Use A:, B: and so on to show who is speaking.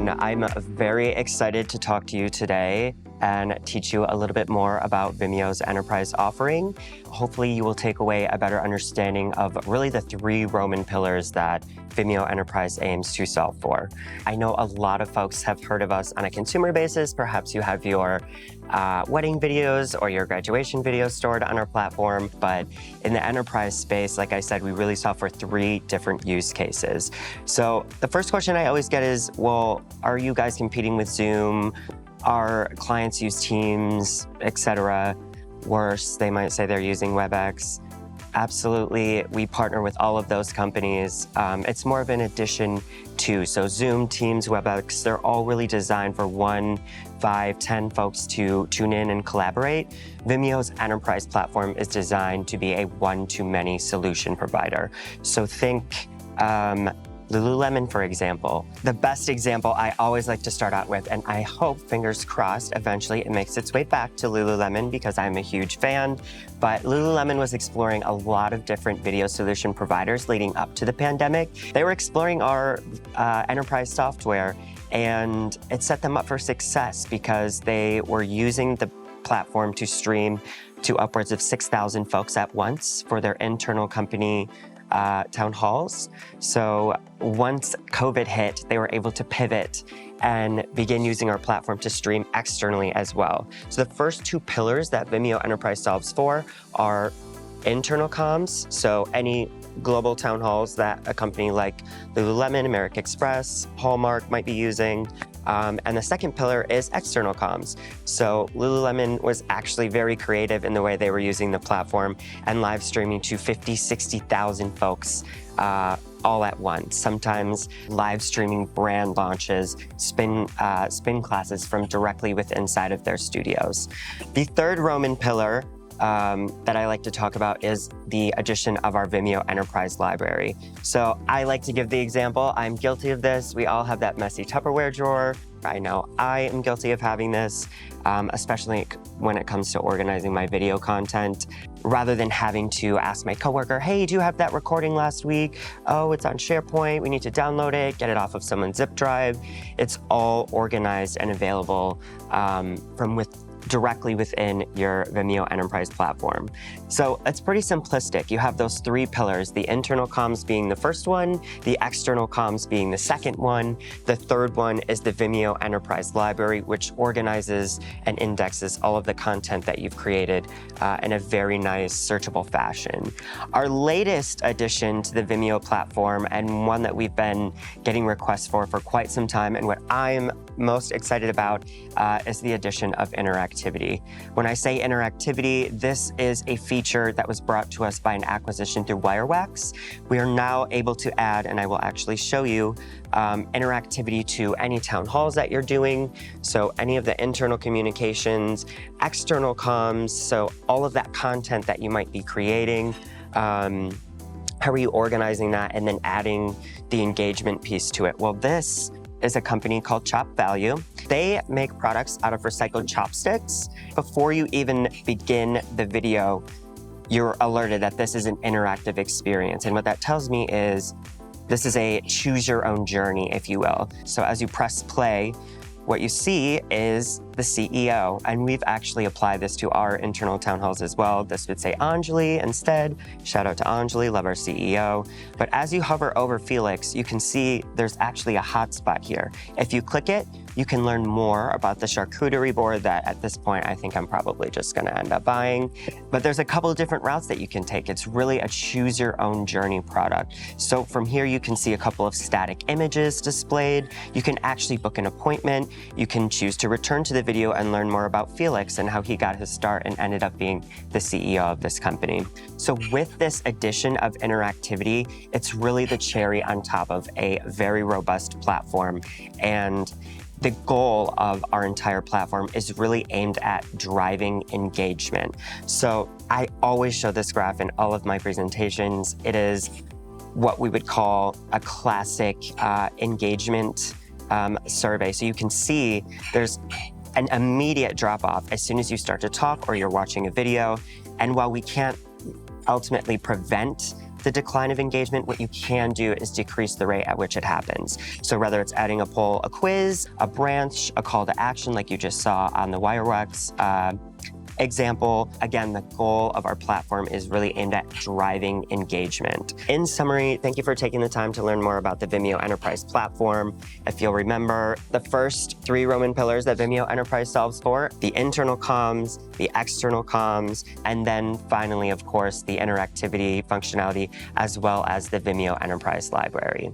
A: everyone. I'm very excited to talk to you today and teach you a little bit more about Vimeo's enterprise offering. Hopefully you will take away a better understanding of really the three Roman pillars that Vimeo Enterprise aims to solve for. I know a lot of folks have heard of us on a consumer basis. Perhaps you have your wedding videos or your graduation videos stored on our platform, but in the enterprise space, like I said, we really solve for three different use cases. So the first question I always get is, well, are you guys competing with Zoom? Our clients use Teams, etc. Worse, they might say they're using WebEx. Absolutely, we partner with all of those companies. It's more of an addition to, so Zoom, Teams, WebEx, they're all really designed for 1, 5, 10 folks to tune in and collaborate. Vimeo's enterprise platform is designed to be a one-to-many solution provider. So think Lululemon, for example. The best example I always like to start out with, and I hope, fingers crossed, eventually it makes its way back to Lululemon because I'm a huge fan, but Lululemon was exploring a lot of different video solution providers leading up to the pandemic. They were exploring our enterprise software, and it set them up for success because they were using the platform to stream to upwards of 6,000 folks at once for their internal company town halls. So once COVID hit, they were able to pivot and begin using our platform to stream externally as well. So the first two pillars that Vimeo Enterprise solves for are internal comms, so any global town halls that a company like Lululemon, American Express, Hallmark might be using. And the second pillar is external comms. So Lululemon was actually very creative in the way they were using the platform and live streaming to 50, 60,000 folks all at once. Sometimes live streaming brand launches, spin classes from directly within inside of their studios. The third Roman pillar that I like to talk about is the addition of our Vimeo Enterprise library. So I like to give the example. I'm guilty of this. We all have that messy Tupperware drawer. I know I am guilty of having this, especially when it comes to organizing my video content. Rather than having to ask my coworker, hey, do you have that recording last week? Oh, it's on SharePoint. We need to download it, get it off of someone's zip drive. It's all organized and available directly within your Vimeo Enterprise platform. So it's pretty simplistic. You have those three pillars, the internal comms being the first one, the external comms being the second one. The third one is the Vimeo Enterprise library, which organizes and indexes all of the content that you've created in a very nice searchable fashion. Our latest addition to the Vimeo platform, and one that we've been getting requests for quite some time, and what I'm most excited about is the addition of interactivity. When I say interactivity, this is a feature that was brought to us by an acquisition through Wirewax. We are now able to add, and I will actually show you, interactivity to any town halls that you're doing. So any of the internal communications, external comms, so all of that content that you might be creating. How are you organizing that and then adding the engagement piece to it? Well, this is a company called Chop Value. They make products out of recycled chopsticks. Before you even begin the video, you're alerted that this is an interactive experience. And what that tells me is this is a choose your own journey, if you will. So as you press play, what you see is the CEO, and we've actually applied this to our internal town halls as well. This would say Anjali instead. Shout out to Anjali, love our CEO. But as you hover over Felix, you can see there's actually a hotspot here. If you click it, you can learn more about the charcuterie board that at this point, I think I'm probably just gonna end up buying. But there's a couple of different routes that you can take. It's really a choose your own journey product. So from here, you can see a couple of static images displayed. You can actually book an appointment. You can choose to return to the video and learn more about Felix and how he got his start and ended up being the CEO of this company. So with this addition of interactivity, it's really the cherry on top of a very robust platform. And the goal of our entire platform is really aimed at driving engagement. So I always show this graph in all of my presentations. It is what we would call a classic engagement survey. So you can see there's an immediate drop-off as soon as you start to talk or you're watching a video. And while we can't ultimately prevent the decline of engagement, what you can do is decrease the rate at which it happens. So whether it's adding a poll, a quiz, a branch, a call to action like you just saw on the Wireworks example, again, the goal of our platform is really aimed at driving engagement. In summary, thank you for taking the time to learn more about the Vimeo Enterprise platform. If you'll remember, the first 3 Roman pillars that Vimeo Enterprise solves for, the internal comms, the external comms, and then finally, of course, the interactivity functionality, as well as the Vimeo Enterprise library.